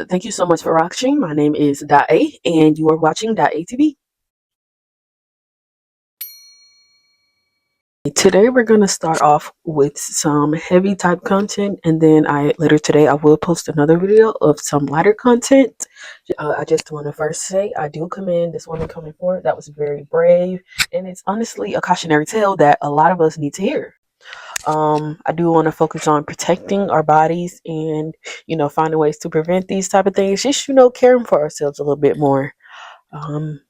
Thank you so much for watching. My name is Dae, and you are watching Dae TV. Today we're gonna start off with some heavy type content, and then later today I will post another video of some lighter content. I just want to first say I do commend this woman coming forward. That was very brave, and it's honestly a cautionary tale that a lot of us need to hear. I do want to focus on protecting our bodies and finding ways to prevent these type of things. Just caring for ourselves a little bit more. Um,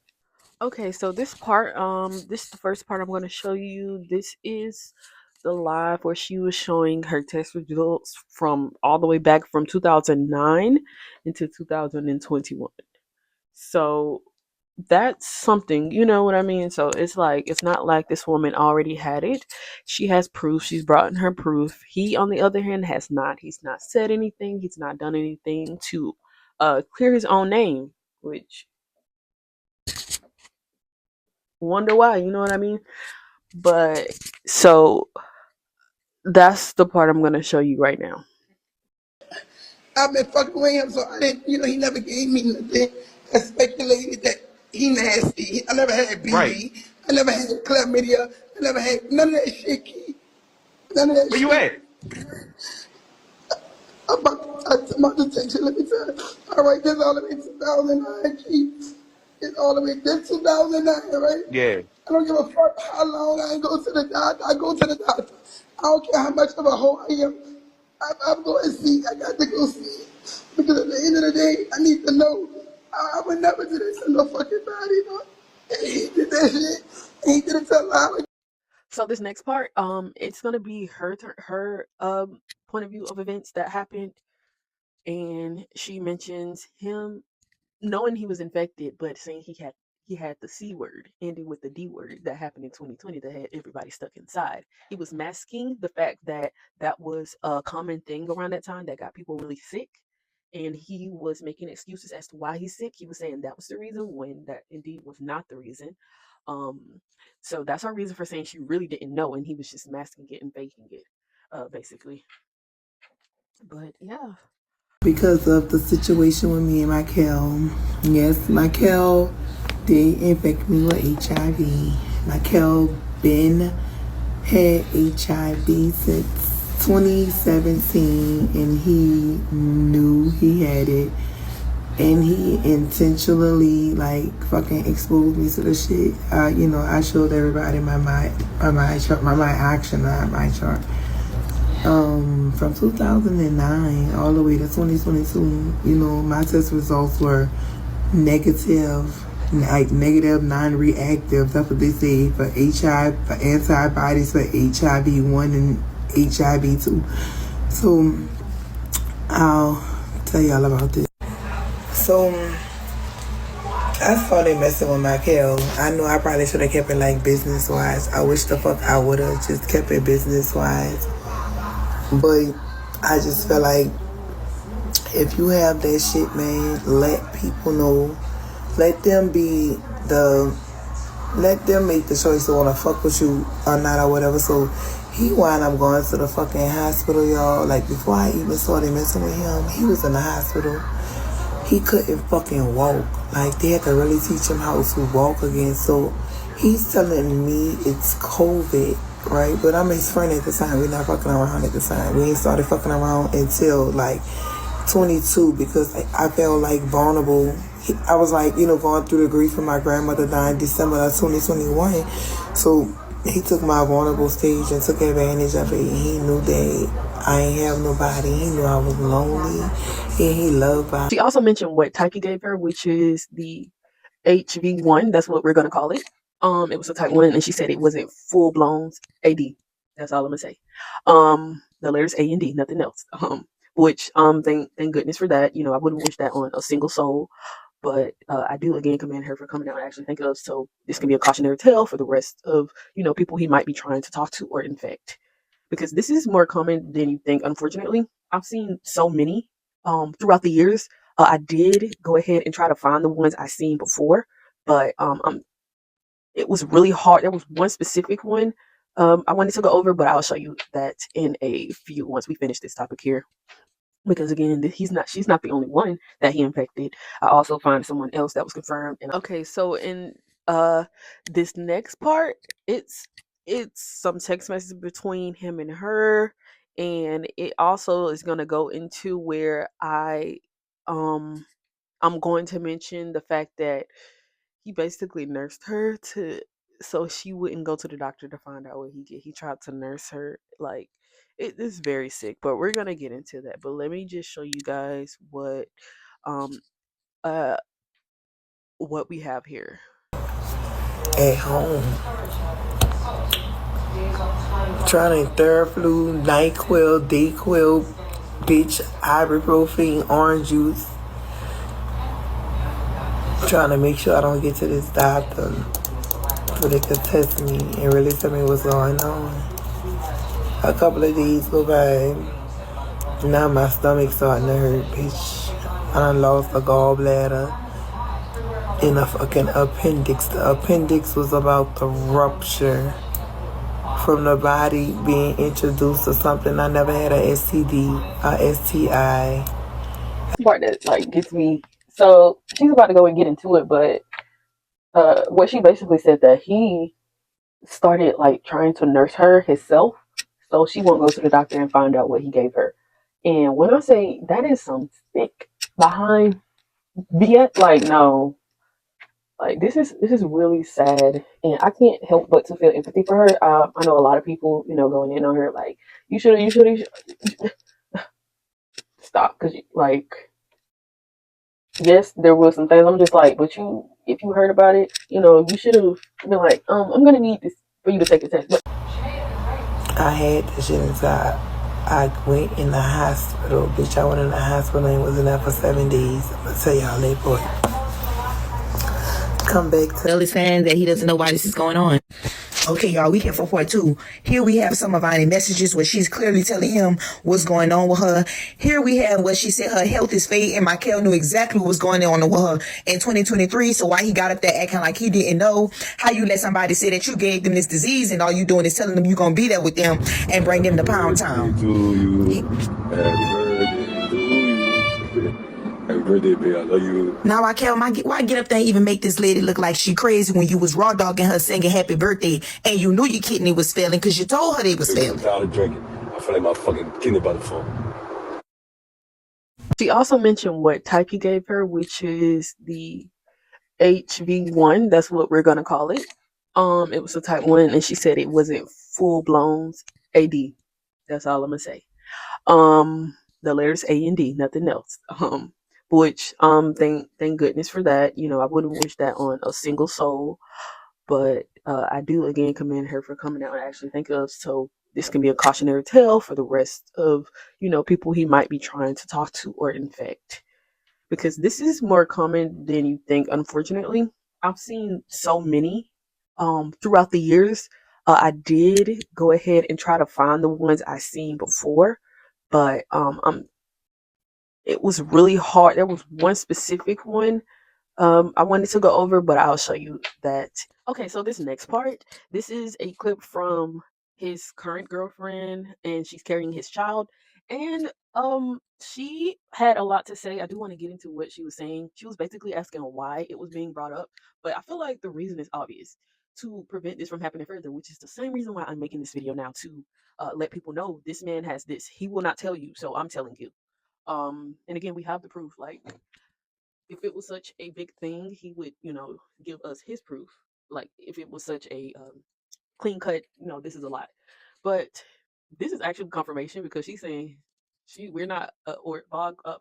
Okay, so this is the first part I'm going to show you. This is the live where she was showing her test results from all the way back from 2009 into 2021. So that's something, you know what I mean? So it's like, it's not like this woman already had it. She has proof. She's brought in her proof. He, on the other hand, has not. He's not said anything. He's not done anything to clear his own name, which wonder why, you know what I mean? But so that's the part I'm gonna show you right now. I've been fucking with him, so I didn't, he never gave me nothing. I speculated that he nasty. I never had Right. BV. I never had chlamydia. I never had none of that shit, Key. None of that Where you shit. at? I'm about to text you. Let me tell you. All right, this all the way 2009, Key. It's all the way this 2009, right? Yeah. I don't give a fuck how long I ain't go to the doctor. I go to the doctor. I don't care how much of a hoe I am. I'm going to see. I got to go see. Because at the end of the day, I need to know. I would never do this to no fucking body, you know? And he did that shit. And he did it to a lot of. So this next part, it's gonna be her point of view of events that happened, and she mentions him knowing he was infected, but saying he had the C word ending with the D word that happened in 2020 that had everybody stuck inside. He was masking the fact that that was a common thing around that time that got people really sick. And he was making excuses as to why he's sick. He was saying that was the reason when that indeed was not the reason. Um, so that's our reason for saying she really didn't know, and he was just masking it and faking it, basically. But yeah. Because of the situation with me and Michael. Yes, Michael did infect me with HIV. Michael been had HIV since 2017 and he knew he had it and he intentionally like fucking exposed me to the shit. I showed everybody my chart, my action, not my chart. From 2009 all the way to 2022, my test results were negative, like negative, non-reactive. That's what they say for HIV, for antibodies for HIV-1 and HIV-2. So I'll tell y'all about this. So I started messing with my Kel. I know I probably should have kept it like business wise. I wish the fuck I would have just kept it business wise. But I just feel like if you have that shit, man, let people know. Let them be the let them make the choice to wanna fuck with you or not or whatever. So he wound up going to the fucking hospital, y'all. Like before I even started messing with him, he was in the hospital. He couldn't fucking walk. Like they had to really teach him how to walk again. So he's telling me it's COVID, right? But I'm his friend at the time. We're not fucking around at the time. We ain't started fucking around until like 22 because I felt like vulnerable. I was like, going through the grief of my grandmother dying December of 2021. So he took my vulnerable stage and took advantage of it. He knew that I ain't have nobody. He knew I was lonely and he loved by. She also mentioned what type he gave her, which is the HV1. That's what we're gonna call it. It was a type 1, and she said it wasn't full blown AD. That's all I'm gonna say. The letters A and D, nothing else. Which thank goodness for that. I wouldn't wish that on a single soul. But I do again commend her for coming out and actually thinking of, so this can be a cautionary tale for the rest of people he might be trying to talk to or infect, because this is more common than you think. Unfortunately, I've seen so many throughout the years. I did go ahead and try to find the ones I seen before, but it was really hard. There was one specific one I wanted to go over, but I'll show you that in a few once we finish this topic here. because again, she's not the only one that he infected. I also find someone else that was confirmed. And okay, so in uh this next part, it's some text messages between him and her, and it also is going to go into where um I'm going to mention the fact that he basically nursed her to so she wouldn't go to the doctor to find out what he did. He tried to nurse her. Like, it is very sick, but we're gonna get into that. But let me just show you guys um uh what we have here. At home, trying to Theraflu, NyQuil, Dayquil, bitch, ibuprofen, orange juice. Trying to make sure I don't get to this doctor so they could test me and really tell me what's going on. A couple of days go by. Now my stomach's starting to hurt, bitch. I done lost a gallbladder and a fucking appendix. The appendix was about to rupture from the body being introduced to something. I never had a STD, a STI. Part that like gets me. So she's about to go and get into it, but what she basically said that he started like trying to nurse her himself, so she won't go to the doctor and find out what he gave her. And when I say that is some thick behind BS, like no, like this is really sad, and I can't help but to feel empathy for her. I know a lot of people, going in on her like you should stop because like yes, there was some things. I'm just like, but if you heard about it, you should have been like, I'm gonna need this for you to take a test. But I had this shit inside. I went in the hospital, bitch. I went in the hospital and was in there for 7 days. I'm gonna tell y'all that boy. Come back to tell his fans that he doesn't know why this is going on. Okay, y'all, we here for part 2. Here we have some of our messages where she's clearly telling him what's going on with her. Here we have what she said her health is fading, and Michael knew exactly what was going on with her in 2023. So why he got up there acting like he didn't know? How you let somebody say that you gave them this disease and all you doing is telling them you're going to be there with them and bring them to Pound Town? Happy birthday, babe. I love you. Now, Raquel, why get up there and even make this lady look like she crazy when you was raw dogging her singing happy birthday and you knew your kidney was failing because you told her they was failing? I'm tired of drinking. I feel like my fucking kidney about to fall. she also mentioned what type he gave her, which is the HV1. That's what we're gonna call it. It was a type 1, and she said it wasn't full blown AD. That's all I'm gonna say. The letters A and D, nothing else. Which thank goodness for that. I wouldn't wish that on a single soul, but I do again commend her for coming out and actually think of, so this can be a cautionary tale for the rest of people he might be trying to talk to or infect, because this is more common than you think. Unfortunately, I've seen so many throughout the years. I did go ahead and try to find the ones I seen before, but it was really hard. There was one specific one I wanted to go over, but I'll show you that. Okay, so this next part, this is a clip from his current girlfriend, and she's carrying his child. And she had a lot to say. I do want to get into what she was saying. She was basically asking why it was being brought up, but I feel like the reason is obvious, to prevent this from happening further, which is the same reason why I'm making this video now, to let people know this man has this. He will not tell you, so I'm telling you. And again, we have the proof. Like, if it was such a big thing, he would, give us his proof. Like, if it was such a clean cut, this is a lot. But this is actually confirmation, because she's saying we're not, or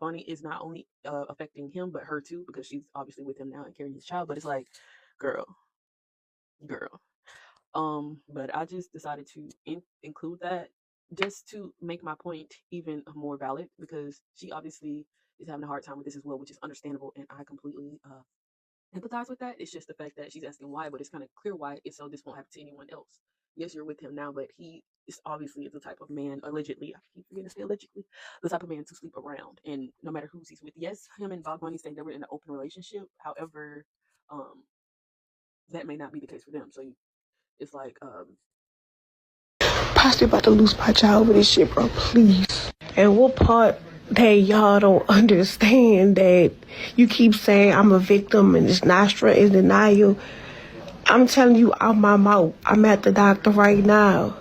Bonnie is not only affecting him, but her too, because she's obviously with him now and carrying his child. But it's like, girl, girl. But I just decided to include that just to make my point even more valid, because she obviously is having a hard time with this as well, which is understandable, and I completely empathize with that. It's just the fact that she's asking why, but it's kind of clear why. It's so this won't happen to anyone else. Yes, you're with him now, but he is obviously the type of man, allegedly, I keep forgetting to say allegedly, the type of man to sleep around, and no matter who he's with. Yes, him and Bob Bunny say they were in an open relationship. However, um, that may not be the case for them. So it's like, Possibly about to lose my child with this shit, bro. Please. And what part that y'all don't understand that you keep saying I'm a victim and it's Nostra is denial. I'm telling you out my mouth. I'm at the doctor right now.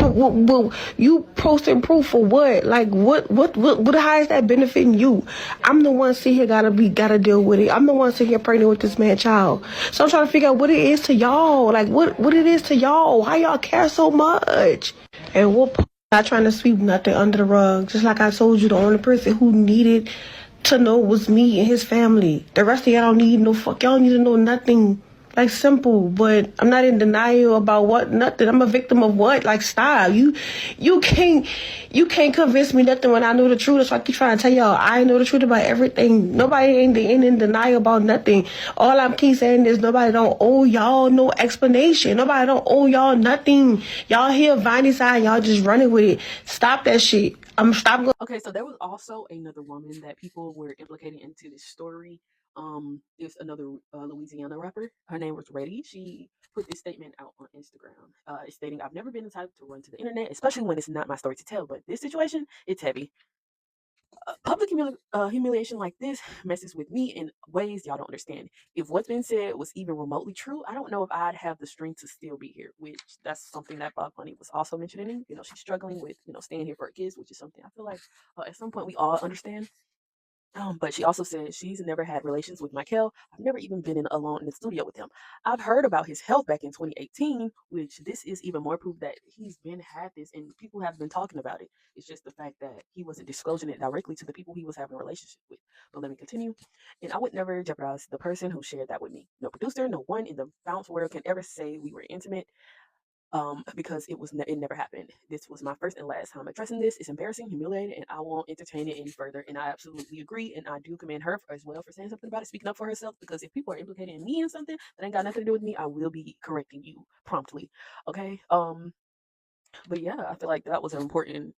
Well, you posting proof for what? Like what? How is that benefiting you? I'm the one sitting here gotta deal with it. I'm the one sitting here pregnant with this man child. So I'm trying to figure out what it is to y'all. Like what it is to y'all. Why y'all care so much? And what? Not trying to sweep nothing under the rug. Just like I told you, the only person who needed to know was me and his family. The rest of y'all don't need no fuck. Y'all don't need to know nothing. Like simple, but I'm not in denial about what nothing. I'm a victim of what? Like stop. You can't you can't convince me nothing when I know the truth. That's why I keep trying to tell y'all I know the truth about everything. Nobody ain't in denial about nothing. All I'm keep saying is nobody don't owe y'all no explanation. Nobody don't owe y'all nothing. Y'all hear Viney side, y'all just running with it. Stop that shit. I'm stop. Okay, so there was also another woman that people were implicating into this story. There's another Louisiana rapper. Her name was Reddy. She put this statement out on Instagram, stating, "I've never been the type to run to the internet, especially when it's not my story to tell. But this situation, it's heavy. Public humiliation like this messes with me in ways y'all don't understand. If what's been said was even remotely true, I don't know if I'd have the strength to still be here." Which that's something that Bob Bunny was also mentioning. She's struggling with staying here for her kids, which is something I feel like at some point we all understand. But she also said she's never had relations with Michael. I've never even been alone in the studio with him. I've heard about his health back in 2018, which this is even more proof that he's been had this and people have been talking about it. It's just the fact that he wasn't disclosing it directly to the people he was having a relationship with. But let me continue. And I would never jeopardize the person who shared that with me. No producer, no one in the bounce world can ever say we were intimate, because it never happened. This was my first and last time addressing this. It's embarrassing, humiliating, and I won't entertain it any further. And I absolutely agree, and I do commend her as well for saying something about it, speaking up for herself. Because if people are implicating me in something that ain't got nothing to do with me, I will be correcting you promptly. Okay. But yeah, I feel like that was an important,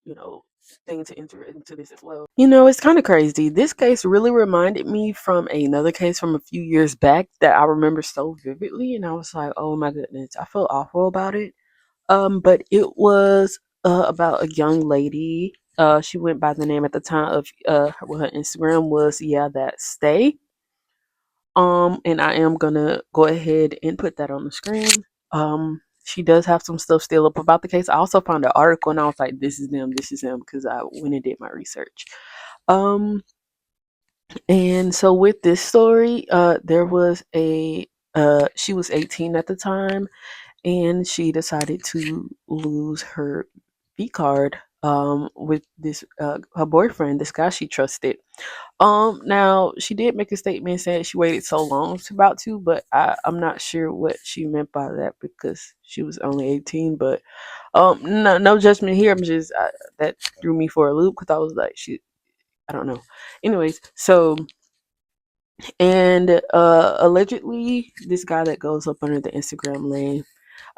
thing to enter into this as well. It's kind of crazy. This case really reminded me from another case from a few years back that I remember so vividly, and I was like, "Oh my goodness," I feel awful about it. But it was about a young lady. She went by the name at the time of her Instagram was that stay. And I am gonna go ahead and put that on the screen. She does have some stuff still up about the case. I also found an article and I was like, this is them, because I went and did my research. Um, and so with this story, there was a she was 18 at the time, and she decided to lose her V card with this her boyfriend, this guy she trusted. Now she did make a statement saying she waited so long to about to, but I'm not sure what she meant by that because she was only 18. But no judgment here. I'm just that threw me for a loop because I was like, I don't know. Anyways, so and allegedly this guy that goes up under the Instagram name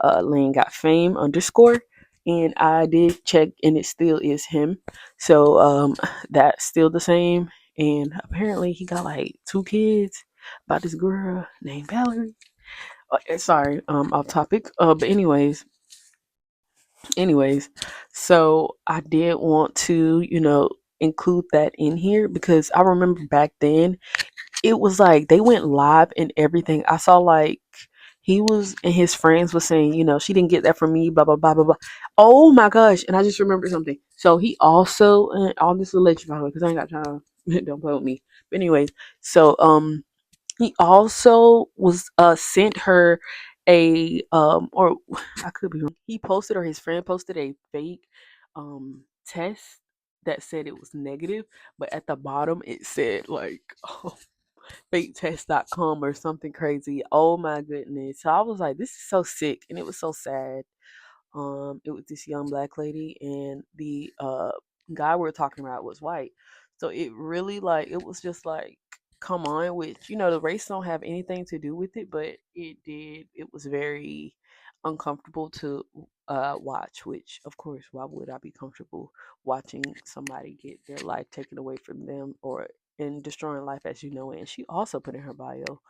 Lane got fame underscore, and I did check and it still is him. So that's still the same, and apparently he got like two kids by this girl named Valerie. Sorry, off topic. But anyways, so I did want to include that in here because I remember back then it was like they went live and everything. I saw like he was and his friends was saying, she didn't get that from me, blah blah blah blah blah. Oh my gosh! And I just remembered something. So he also, and all this will let you by the way, because I ain't got time. Don't play with me. But anyways, so he also was sent her a or I could be wrong. He posted or his friend posted a fake test that said it was negative, but at the bottom it said like faketest.com or something crazy. Oh my goodness. So I was like, this is so sick and it was so sad. It was this young black lady and the guy we are talking about was white. So it really like it was just like come on, which the race don't have anything to do with it, but it did. It was very uncomfortable to watch, which of course why would I be comfortable watching somebody get their life taken away from them or in destroying life as you know it. And she also put in her bio,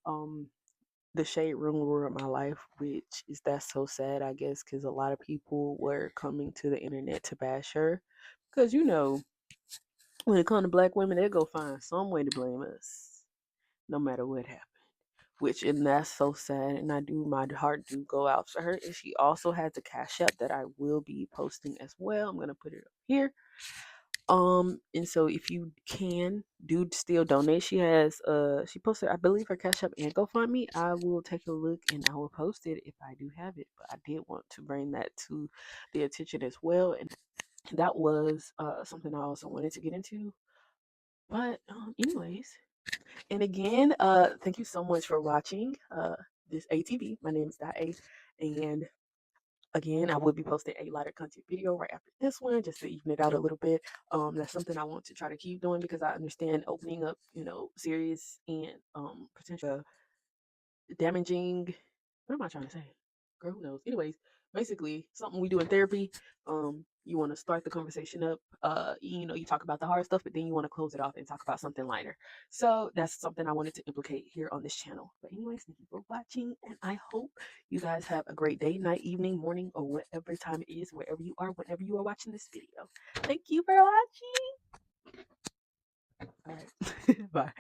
um, the shade room ruined my life, which is that's so sad, I guess, because a lot of people were coming to the internet to bash her, because when it comes to black women, they'll go find some way to blame us, no matter what happened. And that's so sad. And my heart do go out to her. And she also has a cash app that I will be posting as well. I'm gonna put it up here. And so if you can do still donate, she posted, I believe, her cash app and GoFundMe. I will take a look and I will post it if I do have it. But I did want to bring that to the attention as well. And that was something I also wanted to get into. But anyways, and again, thank you so much for watching this ATV. My name is A, and again, I will be posting a lighter content video right after this one, just to even it out a little bit. That's something I want to try to keep doing because I understand opening up, serious and potential damaging. What am I trying to say? Girl, who knows? Anyways, basically, something we do in therapy. You want to start the conversation up. You talk about the hard stuff, but then you want to close it off and talk about something lighter. So that's something I wanted to implicate here on this channel. But anyways, thank you for watching, and I hope you guys have a great day, night, evening, morning, or whatever time it is, wherever you are, whenever you are watching this video. Thank you for watching. All right, bye.